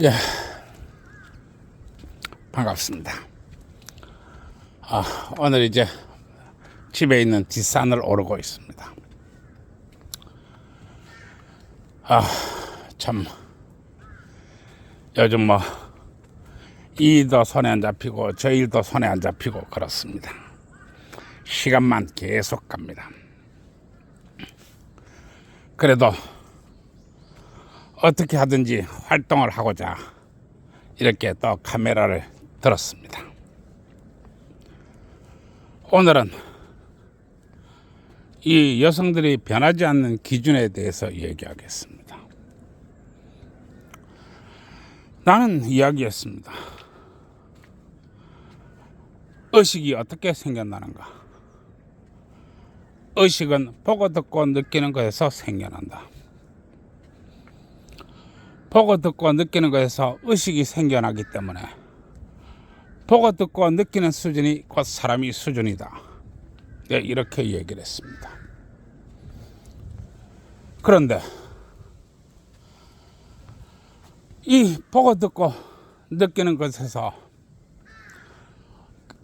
예, 반갑습니다. 오늘 이제 집에 있는 뒷산을 오르고 있습니다. 참, 요즘 이 일도 손에 안 잡히고 저 일도 손에 안 잡히고 그렇습니다. 시간만 계속 갑니다. 그래도 어떻게 하든지 활동을 하고자 이렇게 또 카메라를 들었습니다. 오늘은 이 여성들이 변하지 않는 기준에 대해서 얘기하겠습니다. 나는 이야기했습니다. 의식이 어떻게 생겨나는가? 의식은 보고 듣고 느끼는 것에서 생겨난다. 보고 듣고 느끼는 것에서 의식이 생겨나기 때문에 보고 듣고 느끼는 수준이 곧 사람이 수준이다. 네, 이렇게 얘기를 했습니다. 그런데 이 보고 듣고 느끼는 것에서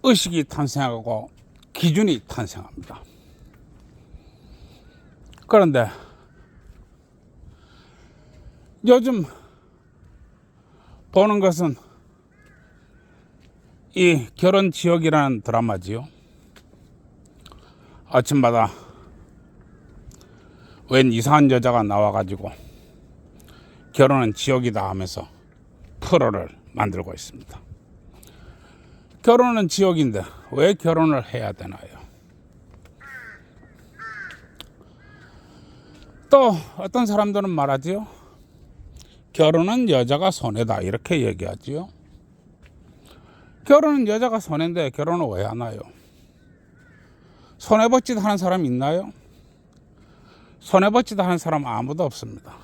의식이 탄생하고 기준이 탄생합니다. 그런데 요즘 보는 것은 이 결혼 지옥이라는 드라마지요. 아침마다 웬 이상한 여자가 나와가지고 결혼은 지옥이다 하면서 프로를 만들고 있습니다. 결혼은 지옥인데 왜 결혼을 해야 되나요? 또 어떤 사람들은 말하지요. 결혼은 여자가 손해다 이렇게 얘기하지요. 결혼은 여자가 손해인데 결혼을 왜 하나요? 손해벗짓 하는 사람 있나요? 손해벗짓 하는 사람 아무도 없습니다.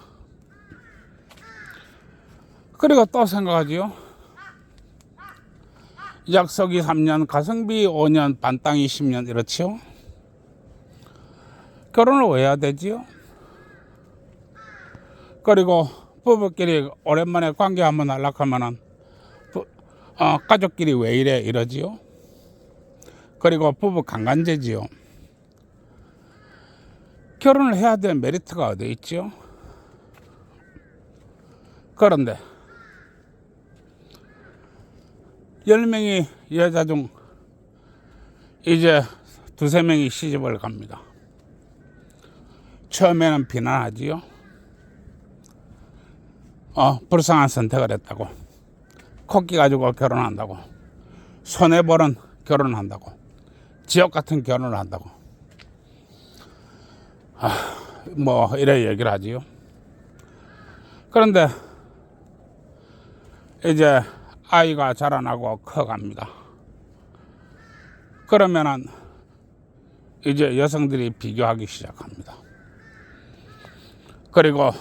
그리고 또 생각하지요. 약속이 3년, 가성비 5년, 반땅이 10년 이렇지요. 결혼을 왜 해야 되지요? 그리고 부부끼리 오랜만에 관계 한번 하려고 하면은 가족끼리 왜 이래 이러지요. 그리고 부부 강간제지요. 결혼을 해야 될 메리트가 어디 있지요? 그런데 10명이 여자 중 이제 2~3명이 시집을 갑니다. 처음에는 비난하지요. 불쌍한 선택을 했다고. 코끼 가지고 결혼한다고. 손해보는 결혼한다고. 지옥 같은 결혼을 한다고. 이래 얘기를 하지요. 그런데 이제 아이가 자라나고 커갑니다. 그러면은 이제 여성들이 비교하기 시작합니다. 그리고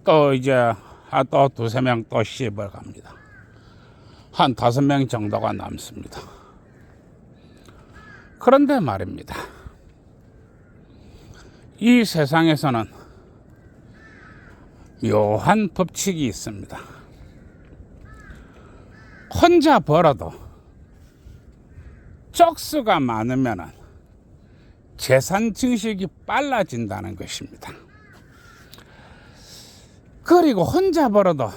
또 이제 또 2~3명 또 시집을 갑니다. 한 5명 정도가 남습니다. 그런데 말입니다. 이 세상에서는 묘한 법칙이 있습니다. 혼자 벌어도 쪽수가 많으면 재산 증식이 빨라진다는 것입니다. 그리고 혼자 벌어도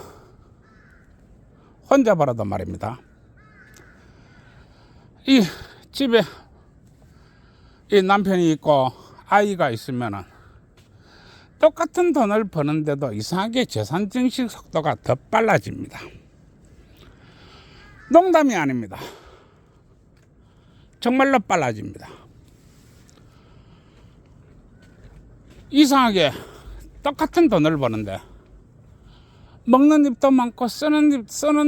말입니다. 이 집에 이 남편이 있고 아이가 있으면은 똑같은 돈을 버는데도 이상하게 재산 증식 속도가 더 빨라집니다. 농담이 아닙니다. 정말로 빨라집니다. 이상하게 똑같은 돈을 버는데 먹는 입도 많고 쓰는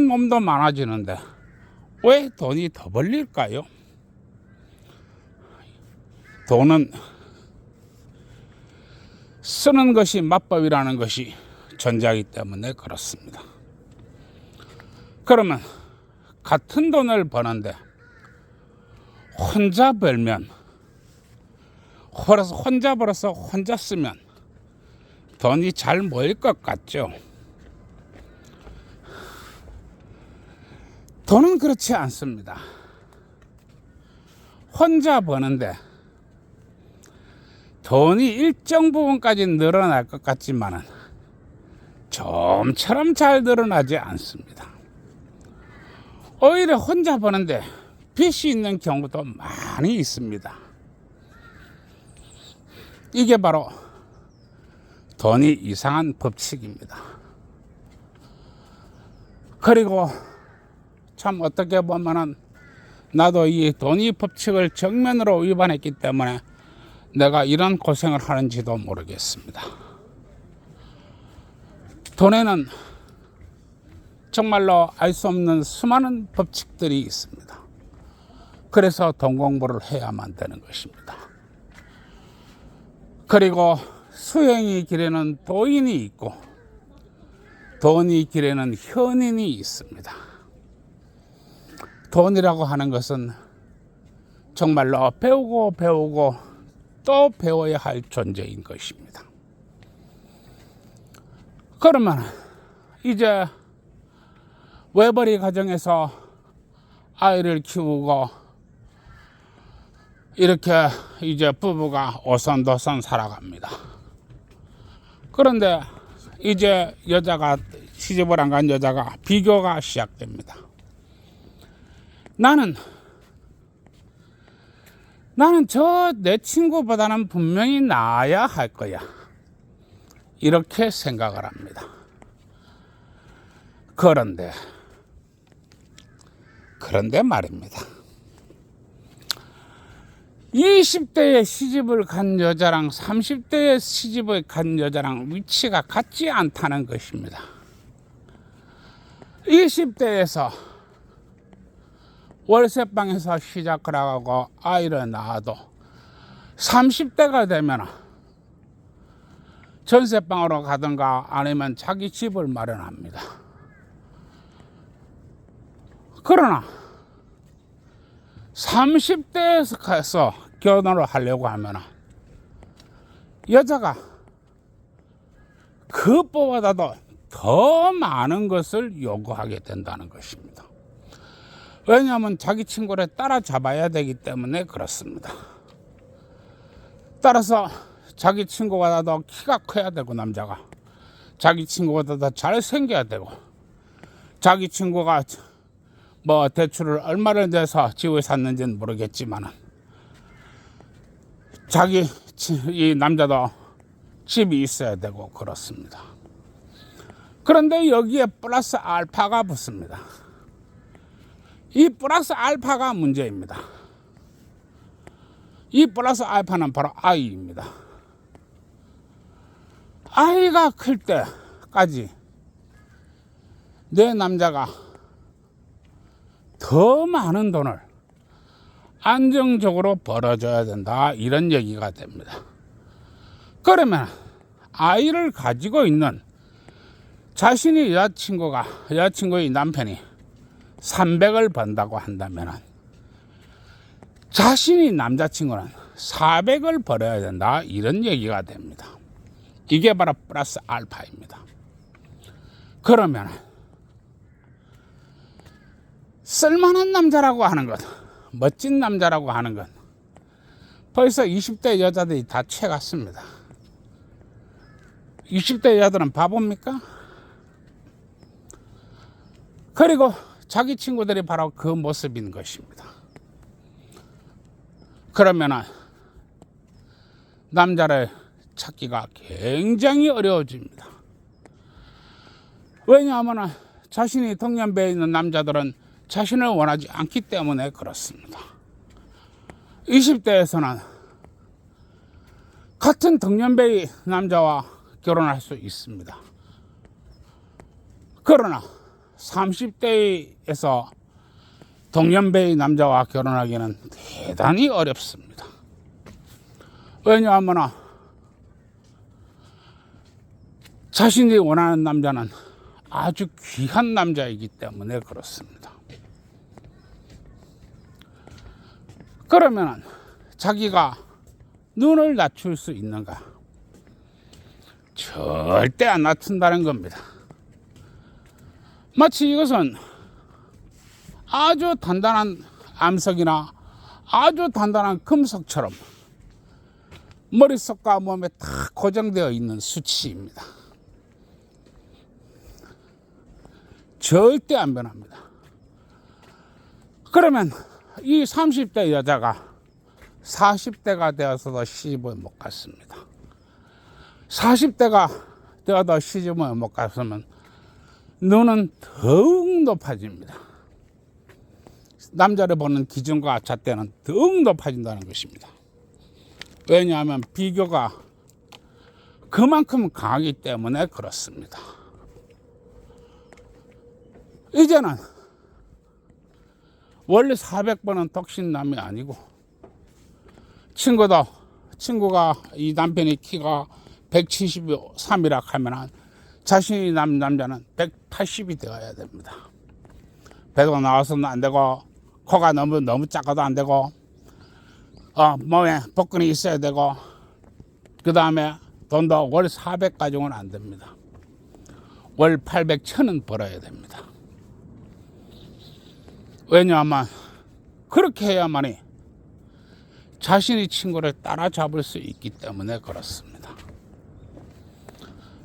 몸도 많아지는데 왜 돈이 더 벌릴까요? 돈은 쓰는 것이 맞법이라는 것이 존재하기 때문에 그렇습니다. 그러면 같은 돈을 버는데 혼자 벌면 혼자 벌어서 혼자 쓰면 돈이 잘 모일 것 같죠. 돈은 그렇지 않습니다. 혼자 버는데 돈이 일정 부분까지 늘어날 것 같지만은 좀처럼 잘 늘어나지 않습니다. 오히려 혼자 버는데 빚이 있는 경우도 많이 있습니다. 이게 바로 돈이 이상한 법칙입니다. 그리고 참 어떻게 보면은 나도 이 돈이 법칙을 정면으로 위반했기 때문에 내가 이런 고생을 하는지도 모르겠습니다. 돈에는 정말로 알 수 없는 수많은 법칙들이 있습니다. 그래서 돈 공부를 해야만 되는 것입니다. 그리고 수행의 길에는 도인이 있고 돈의 길에는 현인이 있습니다. 돈이라고 하는 것은 정말로 배우고 또 배워야 할 존재인 것입니다. 그러면 이제 외벌이 가정에서 아이를 키우고 이렇게 이제 부부가 오손도손 살아갑니다. 그런데 이제 여자가 시집을 안 간 여자가 비교가 시작됩니다. 나는 저 내 친구보다는 분명히 나아야 할 거야. 이렇게 생각을 합니다. 그런데 말입니다. 20대에 시집을 간 여자랑 30대에 시집을 간 여자랑 위치가 같지 않다는 것입니다. 20대에서 월세방에서 시작을 하고 아이를 낳아도 30대가 되면 전세방으로 가든가 아니면 자기 집을 마련합니다. 그러나 30대에서 가서 결혼을 하려고 하면 여자가 그것보다도 더 많은 것을 요구하게 된다는 것입니다. 왜냐하면 자기 친구를 따라잡아야 되기 때문에 그렇습니다. 따라서 자기 친구보다 더 키가 커야 되고 남자가 자기 친구보다 더 잘생겨야 되고 자기 친구가 뭐 대출을 얼마를 내서 집을 샀는지는 모르겠지만 이 남자도 집이 있어야 되고 그렇습니다. 그런데 여기에 플러스 알파가 붙습니다. 이 플러스 알파가 문제입니다. 이 플러스 알파는 바로 아이입니다. 아이가 클 때까지 내 남자가 더 많은 돈을 안정적으로 벌어줘야 된다, 이런 얘기가 됩니다. 그러면 아이를 가지고 있는 자신의 여자친구의 남편이 300을 번다고 한다면 자신이 남자친구는 400을 벌어야 된다, 이런 얘기가 됩니다. 이게 바로 플러스 알파입니다. 그러면 쓸만한 남자라고 하는 것, 멋진 남자라고 하는 것 벌써 20대 여자들이 다 채갔습니다. 20대 여자들은 바보입니까? 그리고 자기 친구들이 바로 그 모습인 것입니다. 그러면 남자를 찾기가 굉장히 어려워집니다. 왜냐하면 자신이 동년배에 있는 남자들은 자신을 원하지 않기 때문에 그렇습니다. 20대에서는 같은 동년배의 남자와 결혼할 수 있습니다. 그러나 30대에서 동년배의 남자와 결혼하기는 대단히 어렵습니다. 왜냐하면 자신이 원하는 남자는 아주 귀한 남자이기 때문에 그렇습니다. 그러면 자기가 눈을 낮출 수 있는가? 절대 안 낮춘다는 겁니다. 마치 이것은 아주 단단한 암석이나 아주 단단한 금속처럼 머릿속과 몸에 다 고정되어 있는 수치입니다. 절대 안 변합니다. 그러면 이 30대 여자가 40대가 되어서도 시집을 못 갔습니다. 40대가 되어도 시집을 못 갔으면 눈은 더욱 높아집니다. 남자를 보는 기준과 잣대는 더욱 높아진다는 것입니다. 왜냐하면 비교가 그만큼 강하기 때문에 그렇습니다. 이제는 원래 400번은 독신남이 아니고 친구가 이 남편이 키가 173이라 하면 자신이 남자는 180이 되어야 됩니다. 배가 나와서는 안 되고 코가 너무 작아도 안 되고 몸에 복근이 있어야 되고 그 다음에 돈도 월 400 가지고는 안 됩니다. 월 800, 1000은 벌어야 됩니다. 왜냐하면 그렇게 해야만이 자신의 친구를 따라잡을 수 있기 때문에 그렇습니다.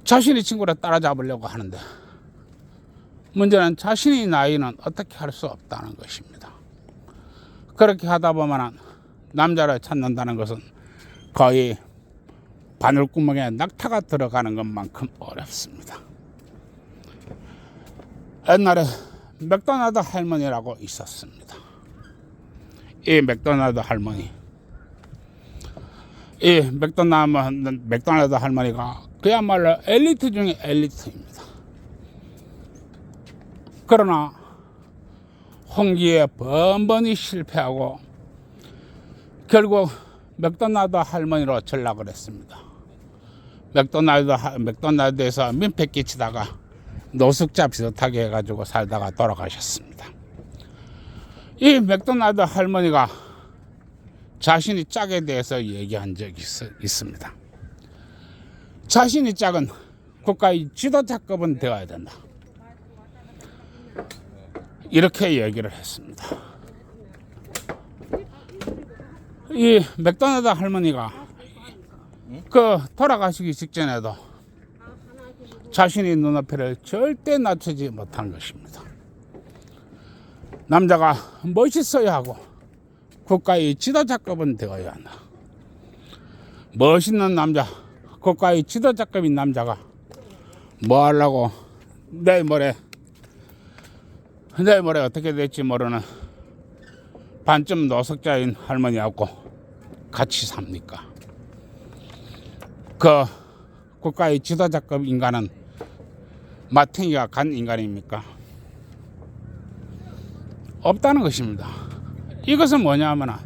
자신의 친구를 따라잡으려고 하는데 문제는 자신의 나이는 어떻게 할 수 없다는 것입니다. 그렇게 하다 보면 남자를 찾는다는 것은 거의 바늘구멍에 낙타가 들어가는 것만큼 어렵습니다. 옛날에 맥도날드 할머니라고 있었습니다. 이 맥도날드 할머니가 그야말로 엘리트 중에 엘리트입니다. 그러나 홍기에 번번이 실패하고 결국 맥도날드 할머니로 전락을 했습니다. 맥도날드에서 민폐 끼치다가 노숙자 비슷하게 해가지고 살다가 돌아가셨습니다. 이 맥도날드 할머니가 자신의 짝에 대해서 얘기한 적이 있습니다. 자신의 짝은 국가의 지도자급은 되어야 된다. 이렇게 얘기를 했습니다. 이 맥도날드 할머니가 돌아가시기 직전에도 자신의 눈높이를 절대 낮추지 못한 것입니다. 남자가 멋있어야 하고 국가의 지도자급은 되어야 한다. 멋있는 남자, 국가의 지도자급인 남자가 뭐 하려고 내일 모레 어떻게 될지 모르는 반쯤 노숙자인 할머니하고 같이 삽니까? 그 국가의 지도자급 인간은 마탱이가 간 인간입니까? 없다는 것입니다. 이것은 뭐냐면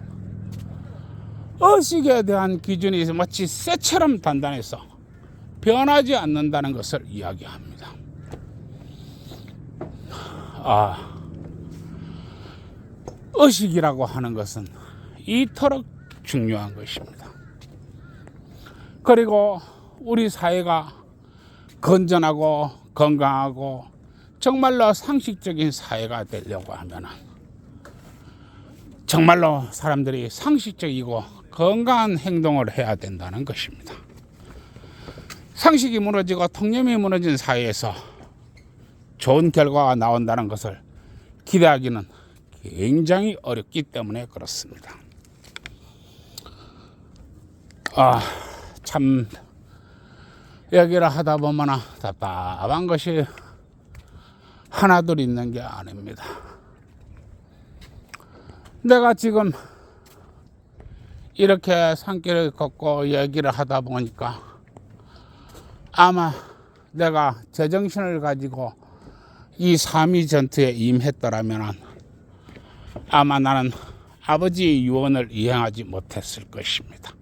의식에 대한 기준이 마치 쇠처럼 단단해서 변하지 않는다는 것을 이야기합니다. 의식이라고 하는 것은 이토록 중요한 것입니다. 그리고 우리 사회가 건전하고 건강하고 정말로 상식적인 사회가 되려고 하면 정말로 사람들이 상식적이고 건강한 행동을 해야 된다는 것입니다. 상식이 무너지고 통념이 무너진 사회에서 좋은 결과가 나온다는 것을 기대하기는 굉장히 어렵기 때문에 그렇습니다. 참 얘기를 하다 보면 답답한 것이 하나둘 있는 게 아닙니다. 내가 지금 이렇게 산길을 걷고 얘기를 하다 보니까 아마 내가 제정신을 가지고 이 삼위 전투에 임했더라면 아마 나는 아버지의 유언을 이행하지 못했을 것입니다.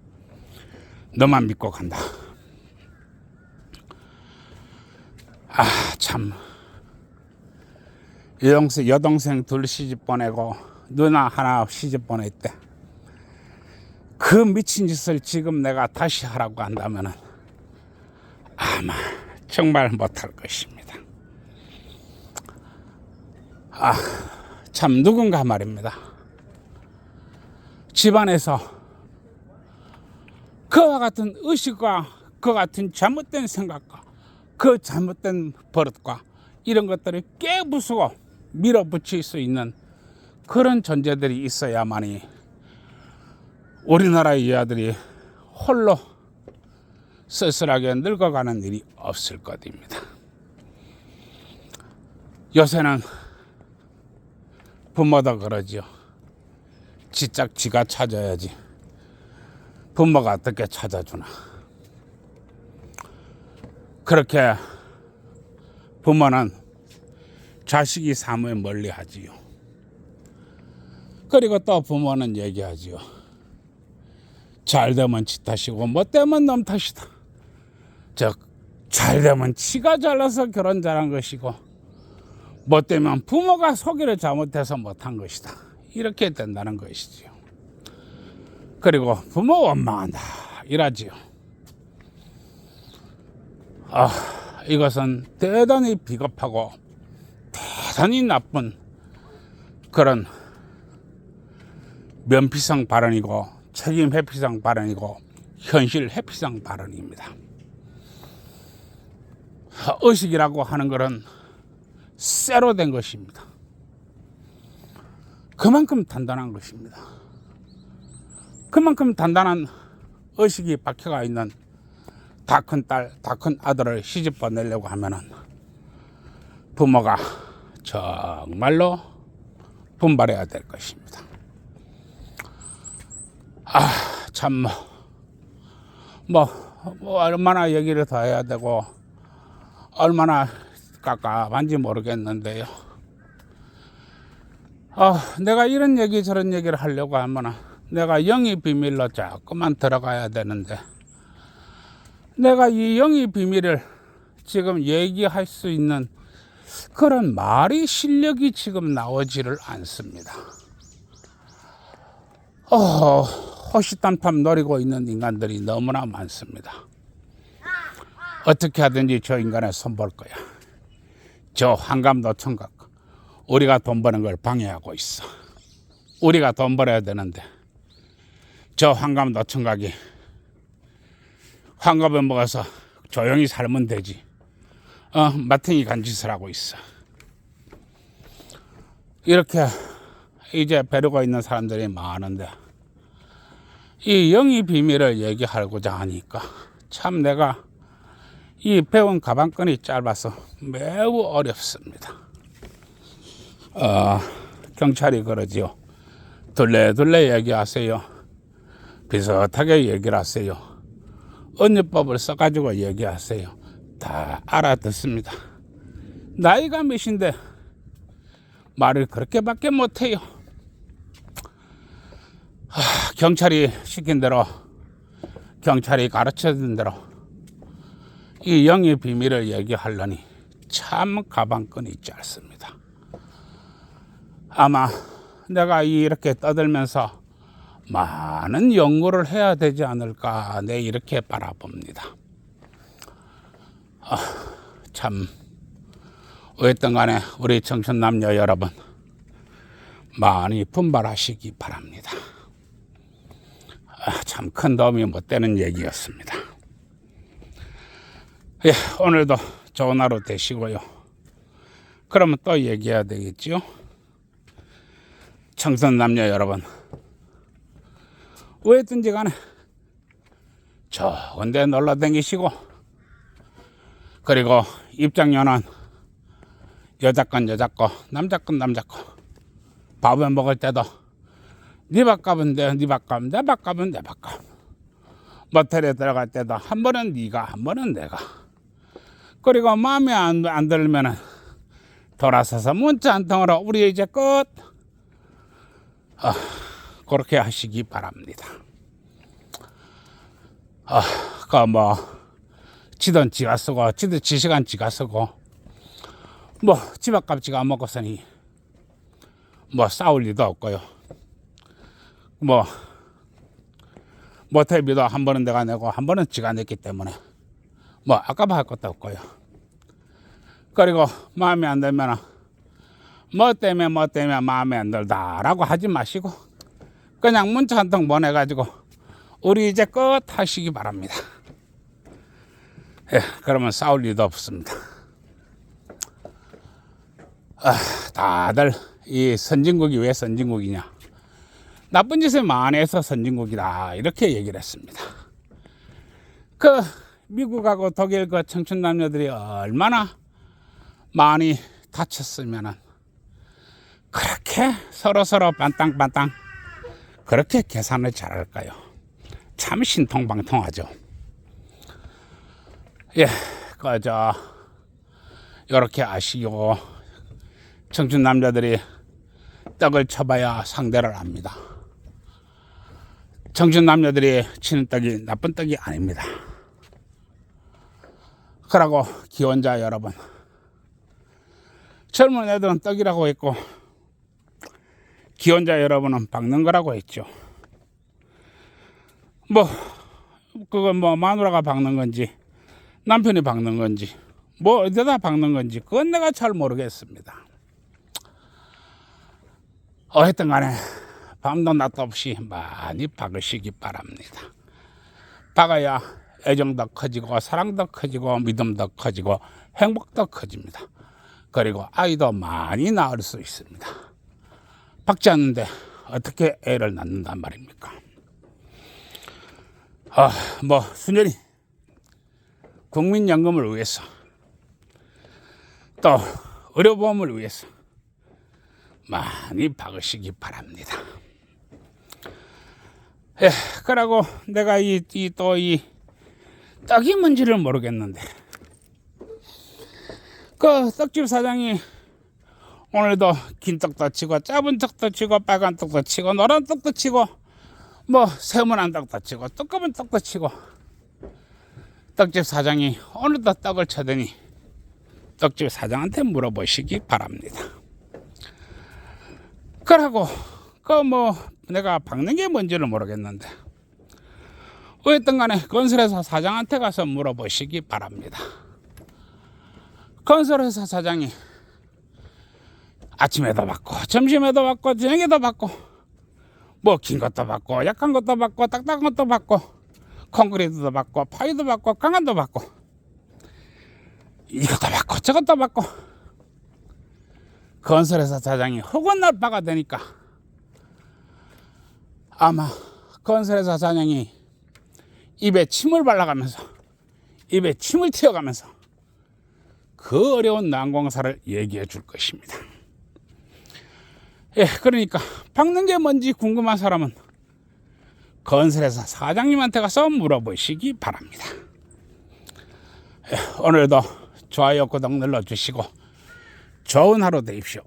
너만 믿고 간다. 참 여동생 둘 시집 보내고 누나 하나 시집 보냈대. 그 미친 짓을 지금 내가 다시 하라고 한다면 아마 정말 못할 것입니다. 참 누군가 말입니다. 집안에서 그와 같은 의식과 그 같은 잘못된 생각과 그 잘못된 버릇과 이런 것들을 깨부수고 밀어붙일 수 있는 그런 존재들이 있어야만이 우리나라의 여아들이 홀로 쓸쓸하게 늙어가는 일이 없을 것입니다. 요새는 부모도 그러지요. 지짝 지가 찾아야지 부모가 어떻게 찾아주나. 그렇게 부모는 자식이 삶을 멀리하지요. 그리고 또 부모는 얘기하지요. 잘되면 지 탓이고 못되면 놈 탓이다. 즉 잘되면 지가 잘나서 결혼 잘한 것이고 못되면 부모가 소개를 잘못해서 못한 것이다. 이렇게 된다는 것이지요. 그리고 부모 원망한다 이라지요. 이것은 대단히 비겁하고 대단히 나쁜 그런 면피성 발언이고 책임 회피성 발언이고 현실 회피성 발언입니다. 의식이라고 하는 것은 쇠로 된 것입니다. 그만큼 단단한 것입니다. 그만큼 단단한 의식이 박혀가 있는 다 큰 딸, 다 큰 아들을 시집 보내려고 하면은 부모가 정말로 분발해야 될 것입니다. 참 얼마나 얘기를 더 해야 되고 얼마나 깝깝한지 모르겠는데요. 내가 이런 얘기 저런 얘기를 하려고 하면 내가 영의 비밀로 자꾸만 들어가야 되는데 내가 이 영의 비밀을 지금 얘기할 수 있는 그런 말이 실력이 지금 나오지를 않습니다. 호시탐탐 노리고 있는 인간들이 너무나 많습니다. 어떻게 하든지 저 인간을 손볼 거야. 저 환갑노총각 우리가 돈 버는 걸 방해하고 있어. 우리가 돈 벌어야 되는데 저 환갑노총각이 환갑을 먹어서 조용히 살면 되지. 마탱이 간짓을 하고 있어. 이렇게 이제 벼르고 있는 사람들이 많은데 이 영의 비밀을 얘기하고자 하니까 참 내가 이 배운 가방끈이 짧아서 매우 어렵습니다. 경찰이 그러지요. 둘레둘레 얘기하세요. 비슷하게 얘기를 하세요. 언유법을 써가지고 얘기하세요. 다 알아듣습니다. 나이가 몇인데 말을 그렇게밖에 못해요. 경찰이 시킨 대로 경찰이 가르쳐준 대로 이 영의 비밀을 얘기하려니 참 가방끈이 짧습니다. 아마 내가 이렇게 떠들면서 많은 연구를 해야 되지 않을까 내 이렇게 바라봅니다. 참 어쨌든 간에 우리 청춘 남녀 여러분 많이 분발하시기 바랍니다. 참 큰 도움이 못 되는 얘기였습니다. 예, 오늘도 좋은 하루 되시고요. 그러면 또 얘기해야 되겠지요. 청춘 남녀 여러분 왜든지 간에 좋은 데 놀러 다니시고 그리고 입장료는 여자 건 여자 거 남자 건 남자 거 밥을 먹을 때도 네 밥값은 네 밥값 내 밥값은 내 밥값 모텔에 들어갈 때도 한 번은 네가 한 번은 내가 그리고 마음에 안 들면은 돌아서서 문자 한 통으로 우리 이제 끝 그렇게 하시기 바랍니다. 지돈 지가 쓰고 지 시간 지가 쓰고 집 앞값 지가 안 먹었으니 싸울 일도 없고요. 모텔비도 한 번은 내가 내고 한 번은 지가 냈기 때문에 아까봐 할 것도 없고요. 그리고 마음에 안 들면 뭐 때문에 마음에 안 들다라고 하지 마시고 그냥 문자 한 통 보내가지고 우리 이제 끝 하시기 바랍니다. 예, 그러면 싸울 일도 없습니다. 다들 이 선진국이 왜 선진국이냐? 나쁜 짓을 많이 해서 선진국이다 이렇게 얘기를 했습니다. 그 미국하고 독일 그 청춘 남녀들이 얼마나 많이 다쳤으면은 그렇게 서로 반땅반땅 그렇게 계산을 잘할까요? 참 신통방통하죠. 예, 그저 이렇게 아시고 청춘 남자들이 떡을 쳐봐야 상대를 압니다. 청춘 남자들이 치는 떡이 나쁜 떡이 아닙니다. 그러고 기혼자 여러분, 젊은 애들은 떡이라고 했고 기혼자 여러분은 박는 거라고 했죠. 뭐 그건 뭐 마누라가 박는 건지 남편이 박는 건지 뭐 어디다 박는 건지 그건 내가 잘 모르겠습니다. 어쨌든 간에 밤도 낮도 없이 많이 박으시기 바랍니다. 박아야 애정도 커지고 사랑도 커지고 믿음도 커지고 행복도 커집니다. 그리고 아이도 많이 낳을 수 있습니다. 박지 않는데 어떻게 애를 낳는단 말입니까? 뭐 순전히 국민연금을 위해서 또 의료보험을 위해서 많이 박으시기 바랍니다. 예, 그러고 내가 이 떡이 뭔지를 모르겠는데 그 떡집 사장이 오늘도 긴 떡도 치고 짧은 떡도 치고 빨간 떡도 치고 노란 떡도 치고 뭐 세모난 떡도 치고 두꺼운 떡도 치고 떡집 사장이 오늘도 떡을 쳐더니 떡집 사장한테 물어보시기 바랍니다. 그러고 그 뭐 내가 박는 게 뭔지를 모르겠는데 어쨌든 간에 건설회사 사장한테 가서 물어보시기 바랍니다. 건설회사 사장이 아침에도 받고 점심에도 받고 저녁에도 받고 뭐 긴 것도 받고 약한 것도 받고 딱딱한 것도 받고 콘크리트도 받고 파이도 받고 강한도 받고 이것도 받고 저것도 받고 건설회사 사장이 허건날 바가 되니까 아마 건설회사 사장이 입에 침을 발라가면서 입에 침을 튀어가면서 그 어려운 난공사를 얘기해 줄 것입니다. 예, 그러니까 박는 게 뭔지 궁금한 사람은 건설회사 사장님한테 가서 물어보시기 바랍니다. 예, 오늘도 좋아요 구독 눌러주시고 좋은 하루 되십시오.